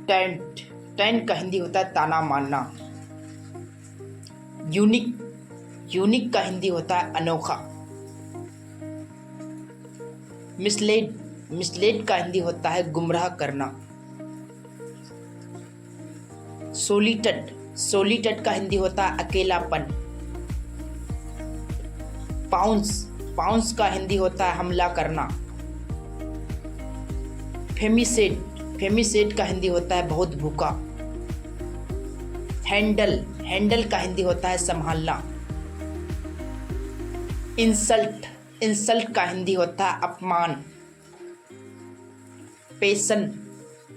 Tent, tent का हिंदी होता है ताना मारना। यूनिक, यूनिक का हिंदी होता है अनोखा। मिसलेड, मिसलेड का हिंदी होता है गुमराह करना। सोलिटड, सोलिटड का हिंदी होता है अकेलापन। पाउंस, पाउंस का हिंदी होता है हमला करना। फेमिसेड, फेमिसेड का हिंदी होता है बहुत भूखा। हैंडल, हैंडल का हिंदी होता है संभालना। इंसल्ट, इंसल्ट का हिंदी होता है अपमान। पेशन,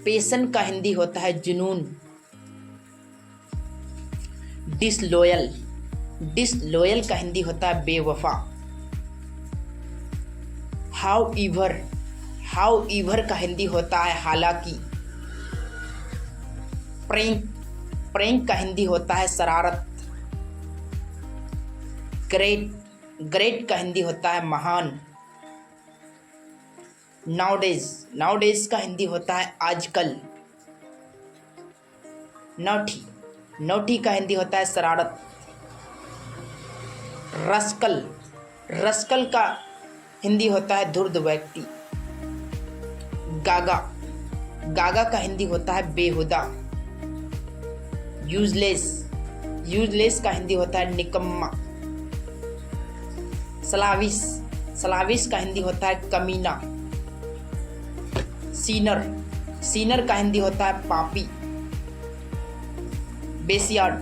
पेशन का हिंदी होता है जुनून। डिसलॉयल, डिसलॉयल का हिंदी होता है बेवफा। हाउ ईवर, हाउ ईवर का हिंदी होता है हालांकि। प्रैंक, प्रैंक का हिंदी होता है शरारत। ग्रेट, ग्रेट का हिंदी होता है महान। नाउडेज, नाउडेज का हिंदी होता है आजकल। नौठी, नौठी का हिंदी होता है शरारत। रस्कल, रस्कल का हिंदी होता है धुर्त व्यक्ति। गागा, गागा का हिंदी होता है बेहुदा। यूजलेस, यूजलेस का हिंदी होता है निकम्मा। स्लाविश, स्लाविश का हिंदी होता है कमीना। सीनर, सीनर का हिंदी होता है पापी। बेसियार्ड,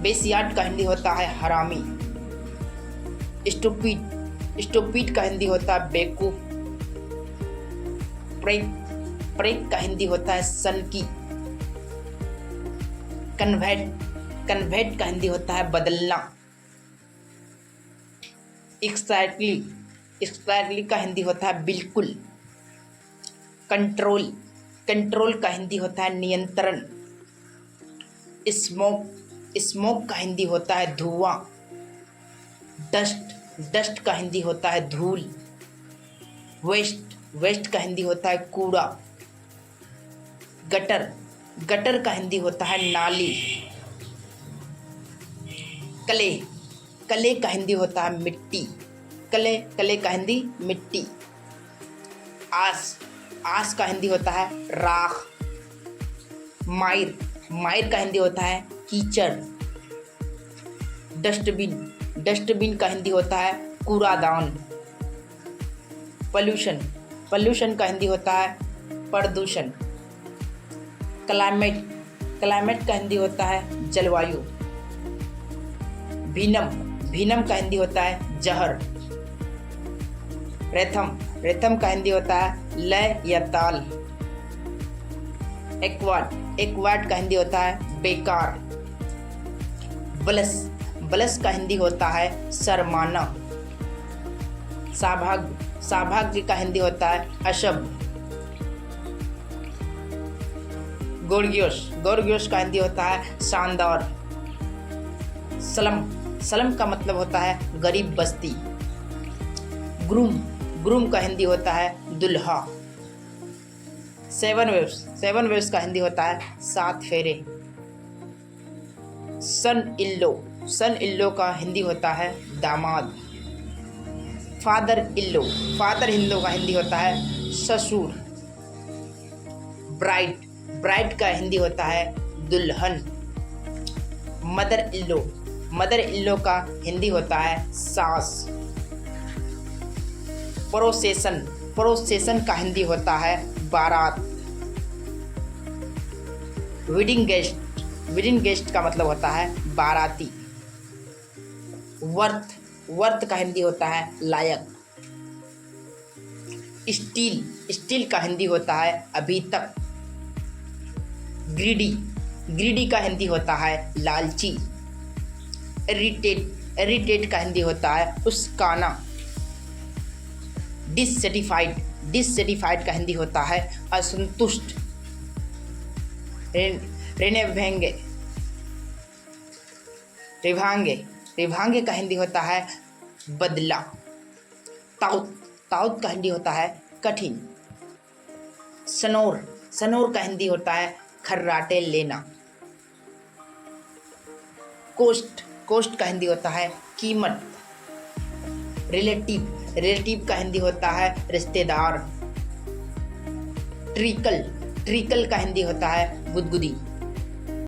बेसियार्ड का हिंदी होता है हरामी। स्टूपिड, स्टूपिड का हिंदी होता है बेवकूफ। प्रेक, प्रेक का हिंदी होता है सनकी। कन्वर्ट, कन्वर्ट का हिंदी होता है बदलना। एक्सैक्टली, एक्सैक्टली का हिंदी होता है बिल्कुल। कंट्रोल, कंट्रोल का हिंदी होता है नियंत्रण। स्मोक, स्मोक का हिंदी होता है धुआं। डस्ट, डस्ट का हिंदी होता है धूल। वेस्ट, वेस्ट का हिंदी होता है कूड़ा। गटर, गटर का हिंदी होता है नाली। कले, कले का हिंदी होता है मिट्टी। कले, कले का हिंदी मिट्टी। आस, आस का हिंदी होता है राख। मायर, मायर का हिंदी होता है कीचड़। डस्टबिन, डस्टबिन का हिंदी होता है कूड़ादान। पॉल्यूशन, पॉल्यूशन का हिंदी होता है प्रदूषण। क्लाइमेट, क्लाइमेट का हिंदी होता है जलवायु। भीनम, भीनम का हिंदी होता है जहर। रेथम, रेथम का हिंदी होता है लय या ताल। एक्वाड, एक्वाड का हिंदी होता है बेकार। बलस, बलस का हिंदी होता है शर्माना। सौभाग्य, सौभाग्य का हिंदी होता है अशुभ। गोर्गियोस, गोर्गियोस का हिंदी होता है शानदार। सलम, सलम का मतलब होता है गरीब बस्ती। ग्रूम, ग्रूम का हिंदी होता है दुल्हा। सेवन वेव्स, सेवन वेव्स का हिंदी होता है 7 फेरे। सन इल्लो, सन इल्लो का हिंदी होता है दामाद। फादर इल्लो, फादर इल्लो का हिंदी होता है ससुर। ब्राइड, ब्राइड का हिंदी होता है दुल्हन। मदर इल्लो, मदर इल्लो का हिंदी होता है सास। प्रोसेशन, प्रोसेशन का हिंदी होता है बारात। वेडिंग गेस्ट, वेडिंग गेस्ट का मतलब होता है बाराती। वर्थ, वर्थ का हिंदी होता है लायक। स्टील, स्टील का हिंदी होता है अभी तक। ग्रीडी, ग्रीडी का हिंदी होता है लालची। इरिटेट, इरिटेट का हिंदी होता है उस्काना। डिससेटिस्फाइड, डिससेटिस्फाइड का हिंदी होता है असंतुष्ट। रेनेभेंगे, रिभांगे, रिभांगे का हिंदी होता है बदला। ताउत, ताउत का हिंदी होता है कठिन। सनोर, सनोर का हिंदी होता है खर्राटे लेना। कोस्ट, कोस्ट का हिंदी होता है कीमत। रिलेटिव, रिलेटिव का हिंदी होता है रिश्तेदार। ट्रिकल, ट्रिकल का हिंदी होता है गुदगुदी।